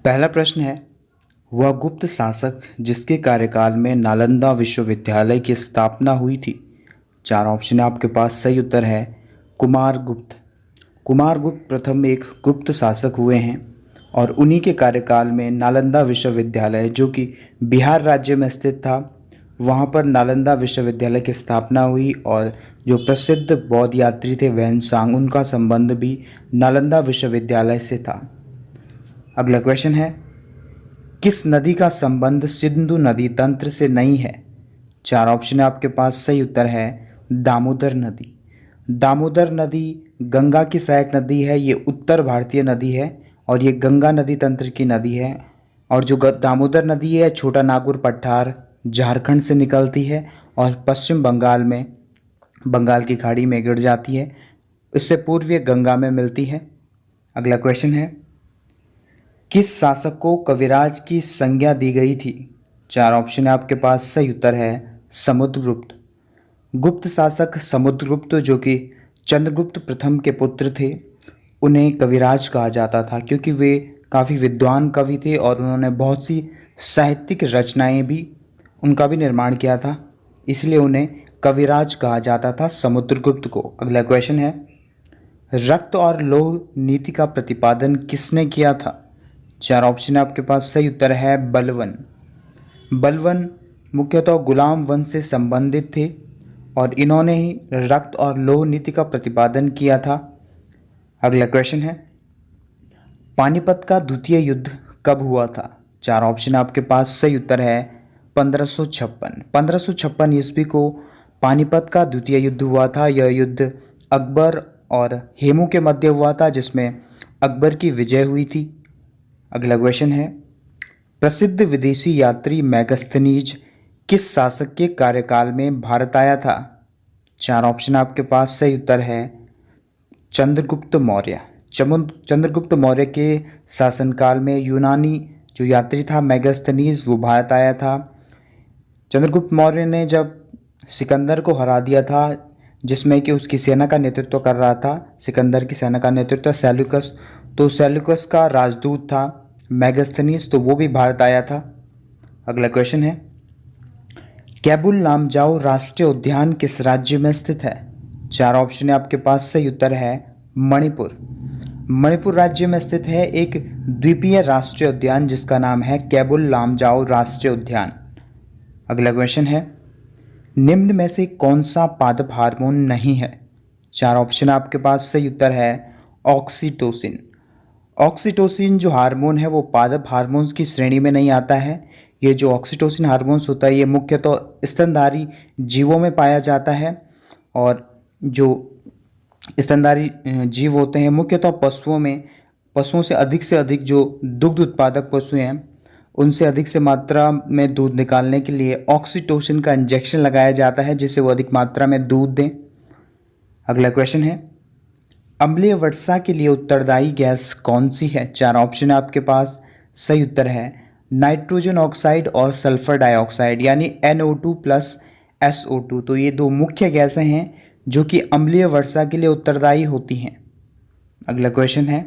पहला प्रश्न है, वह गुप्त शासक जिसके कार्यकाल में नालंदा विश्वविद्यालय की स्थापना हुई थी। चार ऑप्शन है आपके पास। सही उत्तर है कुमारगुप्त। कुमारगुप्त प्रथम एक गुप्त शासक हुए हैं और उन्हीं के कार्यकाल में नालंदा विश्वविद्यालय, जो कि बिहार राज्य में स्थित था, वहाँ पर नालंदा विश्वविद्यालय की स्थापना हुई। और जो प्रसिद्ध बौद्ध यात्री थे वैनसांग, उनका संबंध भी नालंदा विश्वविद्यालय से था। अगला क्वेश्चन है, किस नदी का संबंध सिंधु नदी तंत्र से नहीं है। चार ऑप्शन है आपके पास। सही उत्तर है दामोदर नदी। दामोदर नदी गंगा की सहायक नदी है। ये उत्तर भारतीय नदी है और ये गंगा नदी तंत्र की नदी है। और जो दामोदर नदी है, छोटा नागपुर पठार झारखंड से निकलती है और पश्चिम बंगाल में बंगाल की खाड़ी में गिर जाती है। इससे पूर्व ये गंगा में मिलती है। अगला क्वेश्चन है, किस शासक को कविराज की संज्ञा दी गई थी। चार ऑप्शन है आपके पास। सही उत्तर है समुद्रगुप्त। गुप्त शासक समुद्रगुप्त, जो कि चंद्रगुप्त प्रथम के पुत्र थे, उन्हें कविराज कहा जाता था क्योंकि वे काफ़ी विद्वान कवि थे और उन्होंने बहुत सी साहित्यिक रचनाएं भी उनका भी निर्माण किया था, इसलिए उन्हें कविराज कहा जाता था समुद्रगुप्त को। अगला क्वेश्चन है, रक्त और लौह नीति का प्रतिपादन किसने किया था। चार ऑप्शन आपके पास। सही उत्तर है बलवन। बलवन मुख्यतः गुलाम वंश से संबंधित थे और इन्होंने ही रक्त और लौह नीति का प्रतिपादन किया था। अगला क्वेश्चन है, पानीपत का द्वितीय युद्ध कब हुआ था। चार ऑप्शन आपके पास। सही उत्तर है 1556। 1556 ईस्वी को पानीपत का द्वितीय युद्ध हुआ था। यह युद्ध अकबर और हेमू के मध्य हुआ था, जिसमें अकबर की विजय हुई थी। अगला क्वेश्चन है, प्रसिद्ध विदेशी यात्री मैगस्थनीज किस शासक के कार्यकाल में भारत आया था। चार ऑप्शन आपके पास। सही उत्तर है चंद्रगुप्त मौर्य। चंद्रगुप्त मौर्य के शासनकाल में यूनानी जो यात्री था मैगस्थनीज, वो भारत आया था। चंद्रगुप्त मौर्य ने जब सिकंदर को हरा दिया था, जिसमें कि उसकी सेना का नेतृत्व कर रहा था, सिकंदर की सेना का नेतृत्व सेल्यूकस, तो सेल्यूकस का राजदूत था मैगस्थनीज, तो वो भी भारत आया था। अगला क्वेश्चन है, कैबुल लामजाओ राष्ट्रीय उद्यान किस राज्य में स्थित है। चार ऑप्शन है आपके पास। सही उत्तर है मणिपुर। मणिपुर राज्य में स्थित है एक द्वीपीय राष्ट्रीय उद्यान जिसका नाम है कैबुल लामजाओ राष्ट्रीय उद्यान। अगला क्वेश्चन है, निम्न में से कौन सा पादप हार्मोन नहीं है। चार ऑप्शन आपके पास। सही उत्तर है ऑक्सीटोसिन। ऑक्सीटोसिन जो हार्मोन है वो पादप हार्मोन्स की श्रेणी में नहीं आता है। ये जो ऑक्सीटोसिन हार्मोन्स होता है ये मुख्यतः स्तनधारी जीवों में पाया जाता है और जो स्तनधारी जीव होते हैं मुख्यतः पशुओं से अधिक जो दुग्ध उत्पादक पशु हैं उनसे अधिक से मात्रा में दूध निकालने के लिए ऑक्सीटोसिन का इंजेक्शन लगाया जाता है जिससे वो अधिक मात्रा में दूध दें। अगला क्वेश्चन है, अम्लीय वर्षा के लिए उत्तरदायी गैस कौन सी है। चार ऑप्शन है आपके पास। सही उत्तर है नाइट्रोजन ऑक्साइड और सल्फर डाइऑक्साइड, यानी NO2 प्लस SO2। तो ये दो मुख्य गैसें हैं जो कि अम्लीय वर्षा के लिए उत्तरदायी होती हैं। अगला क्वेश्चन है,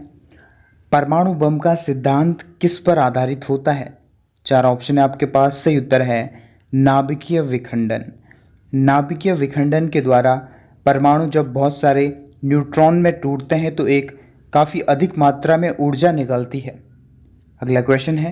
परमाणु बम का सिद्धांत किस पर आधारित होता है। चार ऑप्शन है आपके पास। सही उत्तर है नाभिकीय विखंडन। नाभिकीय विखंडन के द्वारा परमाणु जब बहुत सारे न्यूट्रॉन में टूटते हैं तो एक काफ़ी अधिक मात्रा में ऊर्जा निकलती है। अगला क्वेश्चन है,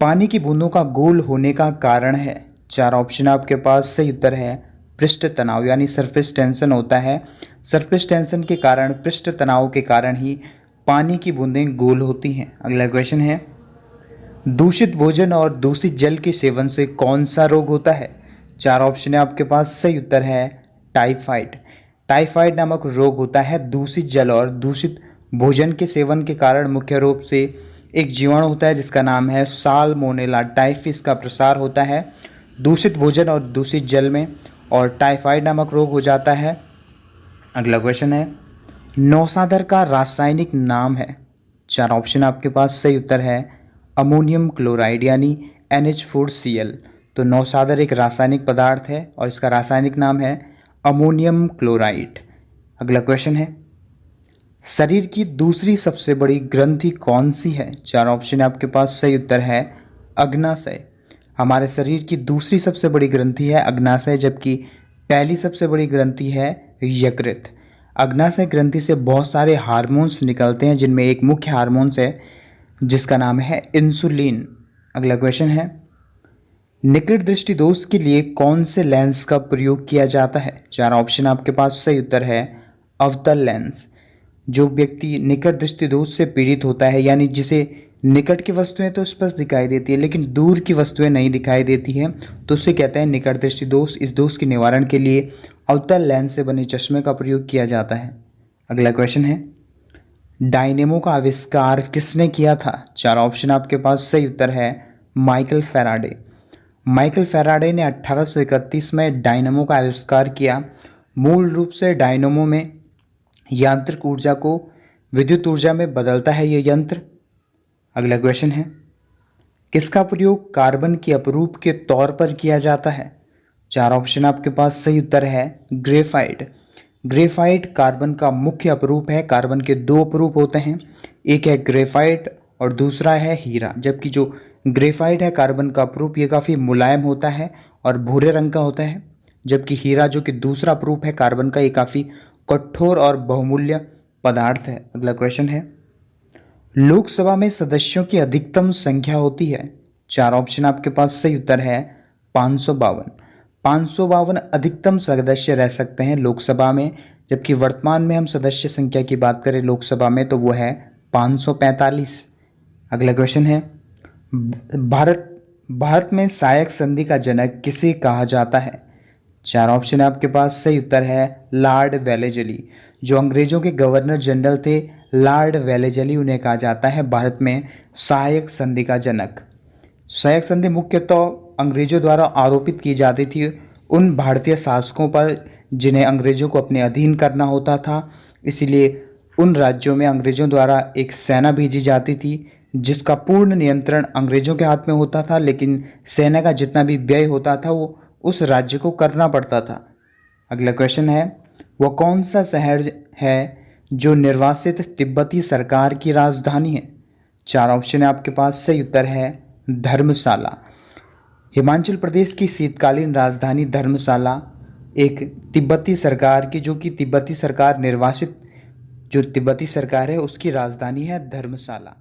पानी की बूंदों का गोल होने का कारण है। चार ऑप्शन आपके पास। सही उत्तर है पृष्ठ तनाव, यानी सरफेस टेंशन होता है। सरफेस टेंशन के कारण, पृष्ठ तनाव के कारण ही पानी की बूंदें गोल होती हैं। अगला क्वेश्चन है, दूषित भोजन और दूषित जल के सेवन से कौन सा रोग होता है। चार ऑप्शन है आपके पास। सही उत्तर है टाइफाइड। टाइफाइड नामक रोग होता है दूषित जल और दूषित भोजन के सेवन के कारण। मुख्य रूप से एक जीवाणु होता है जिसका नाम है साल्मोनेला टाइफिस का प्रसार होता है दूषित भोजन और दूषित जल में और टाइफाइड नामक रोग हो जाता है। अगला क्वेश्चन है, नौसादर का रासायनिक नाम है। चार ऑप्शन आपके पास। सही उत्तर है अमोनियम क्लोराइड, यानी NH4Cl। तो नौसादर एक रासायनिक पदार्थ है और इसका रासायनिक नाम है अमोनियम क्लोराइड। अगला क्वेश्चन है, शरीर की दूसरी सबसे बड़ी ग्रंथि कौन सी है? 4 ऑप्शन है आपके पास। सही उत्तर है अग्नाशय। हमारे शरीर की दूसरी सबसे बड़ी ग्रंथि है अग्नाशय, जबकि पहली सबसे बड़ी ग्रंथि है यकृत। अग्नाशय ग्रंथि से बहुत सारे हार्मोन्स निकलते हैं, जिनमें एक मुख्य हार्मोन्स है जिसका नाम है इंसुलिन। अगला क्वेश्चन है, निकट दृष्टि दोष के लिए कौन से लेंस का प्रयोग किया जाता है? 4 ऑप्शन आपके पास। सही उत्तर है अवतल लेंस। जो व्यक्ति निकट दृष्टि दोष से पीड़ित होता है, यानी जिसे निकट की वस्तुएं तो स्पष्ट दिखाई देती है लेकिन दूर की वस्तुएं नहीं दिखाई देती हैं, तो उसे कहते हैं निकट दृष्टि दोष। इस दोष के निवारण के लिए अवतल लेंस से बने चश्मे का प्रयोग किया जाता है। अगला क्वेश्चन है, डायनेमो का आविष्कार किसने किया था? 4 ऑप्शन आपके पास। सही उत्तर है माइकल फैराडे। माइकल फैराडे ने 1831 में डायनेमो का आविष्कार किया। मूल रूप से डायनेमो में यांत्रिक ऊर्जा को विद्युत ऊर्जा में बदलता है यह यंत्र। अगला क्वेश्चन है, किसका प्रयोग कार्बन की अपरूप के तौर पर किया जाता है? 4 ऑप्शन आपके पास। सही उत्तर है ग्रेफाइट। ग्रेफाइट कार्बन का मुख्य अपरूप है। कार्बन के 2 अपरूप होते हैं, एक है ग्रेफाइट और दूसरा है हीरा। जबकि जो ग्रेफाइट है कार्बन का अपरूप, ये काफ़ी मुलायम होता है और भूरे रंग का होता है, जबकि हीरा जो कि दूसरा अपरूप है कार्बन का, ये काफ़ी कठोर और बहुमूल्य पदार्थ है। अगला क्वेश्चन है, लोकसभा में सदस्यों की अधिकतम संख्या होती है? 4 ऑप्शन आपके पास। सही उत्तर है 552। 552 अधिकतम सदस्य रह सकते हैं लोकसभा में, जबकि वर्तमान में हम सदस्य संख्या की बात करें लोकसभा में तो वो है 545। अगला क्वेश्चन है, भारत में सहायक संधि का जनक किसे कहा जाता है? 4 ऑप्शन है आपके पास। सही उत्तर है लॉर्ड वेलेजली। जो अंग्रेजों के गवर्नर जनरल थे लॉर्ड वेलेजली, उन्हें कहा जाता है भारत में सहायक संधि का जनक। सहायक संधि मुख्यतः अंग्रेजों द्वारा आरोपित की जाती थी उन भारतीय शासकों पर जिन्हें अंग्रेजों को अपने अधीन करना होता था। इसलिए उन राज्यों में अंग्रेजों द्वारा एक सेना भेजी जाती थी जिसका पूर्ण नियंत्रण अंग्रेजों के हाथ में होता था, लेकिन सेना का जितना भी व्यय होता था वो उस राज्य को करना पड़ता था। अगला क्वेश्चन है, वह कौन सा शहर है जो निर्वासित तिब्बती सरकार की राजधानी है? 4 ऑप्शन है आपके पास। सही उत्तर है धर्मशाला। हिमाचल प्रदेश की शीतकालीन राजधानी धर्मशाला एक तिब्बती सरकार की, जो कि तिब्बती सरकार निर्वासित जो तिब्बती सरकार है उसकी राजधानी है धर्मशाला।